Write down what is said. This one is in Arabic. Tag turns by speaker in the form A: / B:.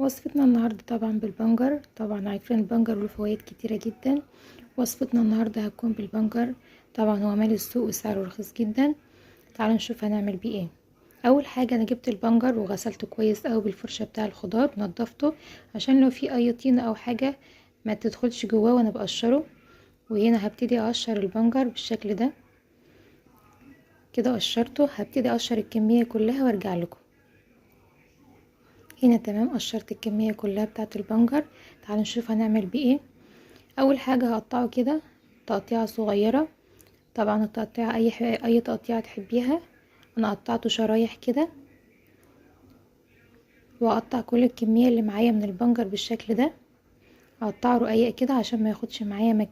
A: وصفتنا النهاردة طبعا بالبنجر. طبعا عارفين البنجر له فوائد كتيرة جدا. وصفتنا النهاردة هتكون بالبنجر. طبعا هو مالي السوق وسعره رخيص جدا. تعالوا نشوف هنعمل بيه ايه. اول حاجة انا جبت البنجر وغسلته كويس اوي بالفرشة بتاع الخضار ونضفته عشان لو في اي طينة او حاجة ما تدخلش جواه وانا بقشره. وهنا هبتدي اقشر البنجر بالشكل ده كده. قشرته هبتدي اقشر الكمية كلها وارجع لكم. هنا تمام، قشرت الكمية كلها بتاعه البنجر. تعالوا نشوف هنعمل بيه ايه. اول حاجة هقطعه كده تقطيعة صغيرة. طبعا التقطيعة اي تقطيعة تحبيها. انا قطعته شرايح كده واقطع كل الكمية اللي معايا من البنجر بالشكل ده. هقطعه رقيق كده عشان ما ياخدش معايا مكان.